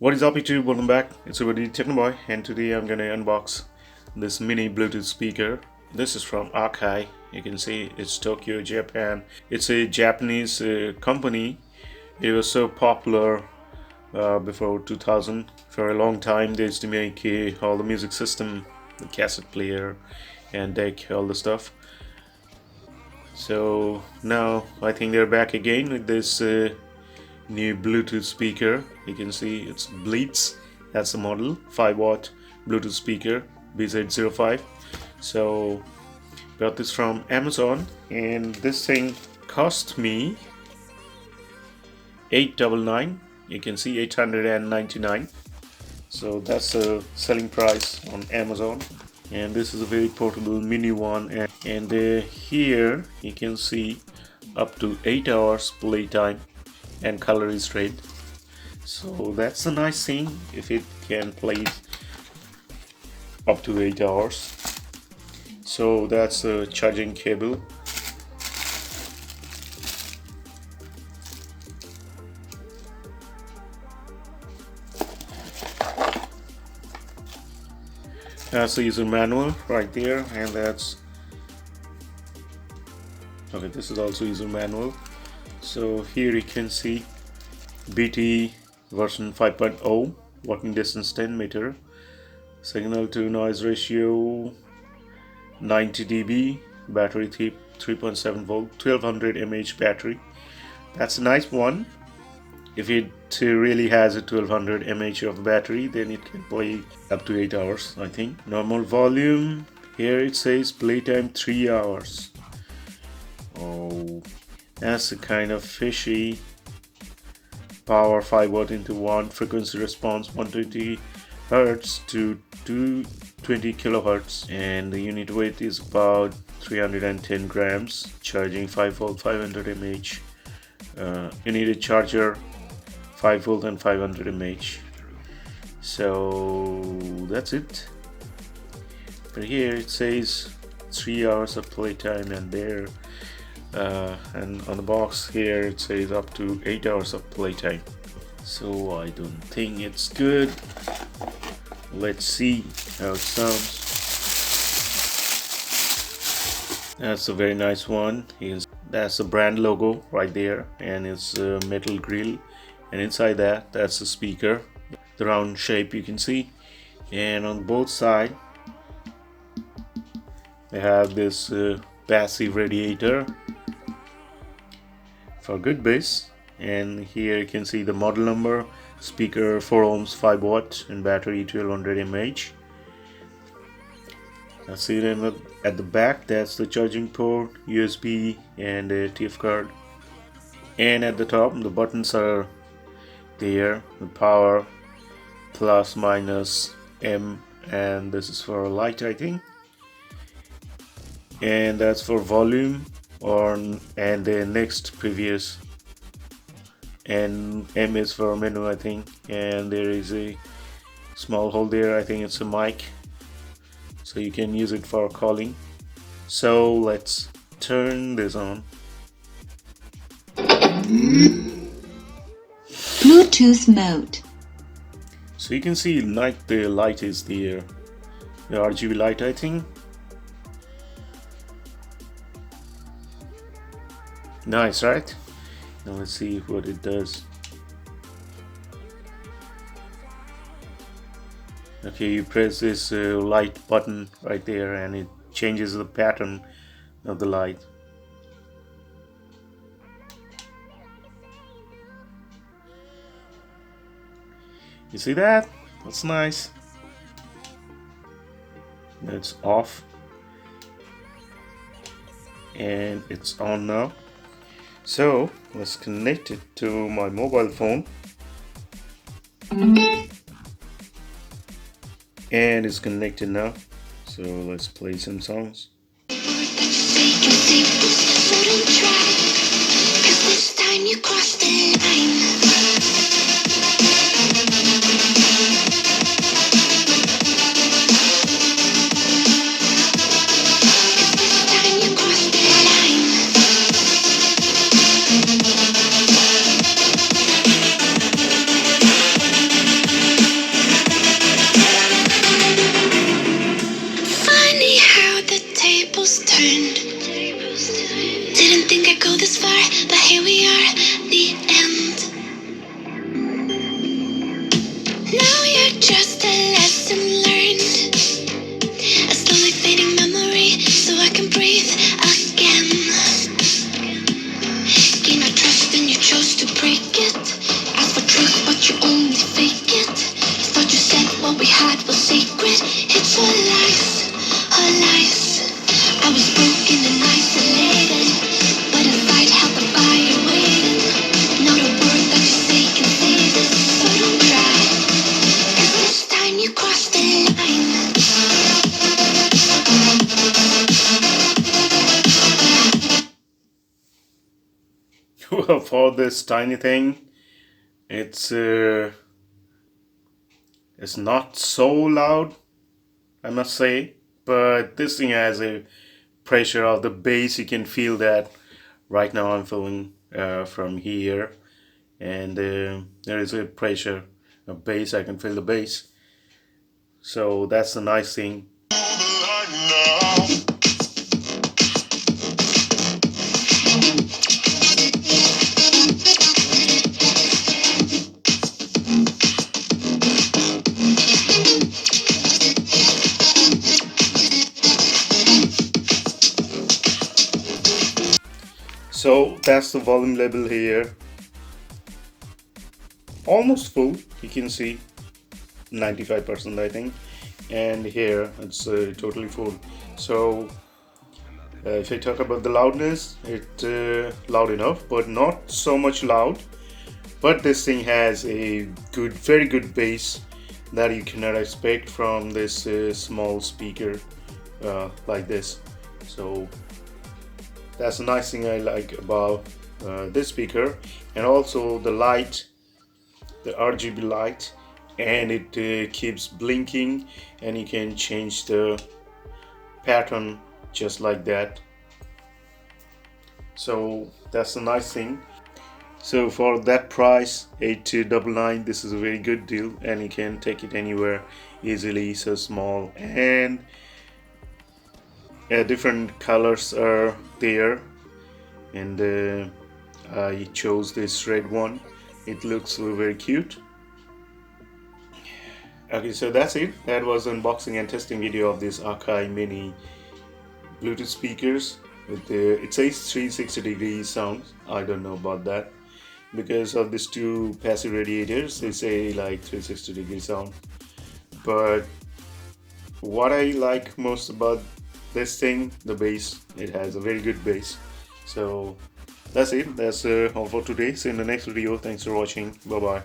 What is up YouTube? Welcome back. It's your buddy Technoboy, and today I'm gonna unbox this mini Bluetooth speaker. This is from AKAI. You can see it's Tokyo, Japan. It's a Japanese company. It was so popular before 2000. For a long time they used to make all the music system, the cassette player and deck, all the stuff. So now I think they're back again with this new Bluetooth speaker. You can see it's Bleeds, that's the model, 5-watt Bluetooth speaker BZ05. So got this from Amazon, and this thing cost me $899. You can see $899. So that's the selling price on Amazon, and this is a very portable mini one. And here you can see up to 8 hours playtime, and color is red. So that's a nice thing if it can play up to 8 hours. So that's a charging cable. That's the user manual right there, and that's okay. This is also user manual. So here you can see BT version 5.0, working distance 10 meter, signal to noise ratio 90 dB, battery 3.7 volt, 1200 mAh battery. That's a nice one. If it really has a 1200 mAh of battery, then it can play up to 8 hours, I think. Normal volume, here it says playtime 3 hours. Oh, that's a kind of fishy. Power 5-watt into 1, frequency response 120 Hertz to 220 kilohertz, and the unit weight is about 310 grams. Charging 5-volt 500 mAh. You need a charger 5-volt and 500 mAh. So that's it. But here it says 3 hours of playtime, and there and on the box here it says up to 8 hours of playtime. So I don't think it's good. Let's see how it sounds. That's a very nice one. That's the brand logo right there, and it's a metal grill, and inside that's the speaker, the round shape you can see. And on both sides they have this passive radiator for good bass. And here you can see the model number, speaker 4 ohms 5-watt, and battery 1200 mAh. That's it. And at the back, that's the charging port, USB and a TF card. And at the top the buttons are there, the power, plus, minus, M, and this is for light, I think. And that's for volume and the next previous, and M is for menu, I think. And there is a small hole there, I think it's a mic, so you can use it for calling. So let's turn this on. Bluetooth mode. So you can see the light is there, the RGB light, I think. Nice, right? Now let's see what it does. Okay, you press this light button right there, and it changes the pattern of the light. You see that? That's nice. It's off, and it's on now. So let's connect it to my mobile phone, and it's connected now. So let's play some songs. for this tiny thing, it's not so loud, I must say, but this thing has a pressure of the bass. You can feel that right now. I'm feeling from here, and there is a pressure of bass. I can feel the bass, so that's the nice thing. So that's the volume level here, almost full. You can see 95% I think, and here it's totally full. So if I talk about the loudness, it's loud enough, but not so much loud. But this thing has a good, very good bass that you cannot expect from this small speaker like this. So that's a nice thing I like about this speaker, and also the light, the RGB light, and it keeps blinking, and you can change the pattern just like that. So that's a nice thing. So for that price, 899, this is a very good deal, and you can take it anywhere easily. So small, and different colors are there, and I chose this red one. It looks very cute. Okay, so that's it. That was unboxing and testing video of this AKAI mini Bluetooth speakers with the, it says 360-degree sound. I don't know about that because of these two passive radiators. They say like 360-degree sound, but what I like most about this thing, the bass. It has a very good bass. So that's it. That's all for today. See you in the next video. Thanks for watching. Bye bye.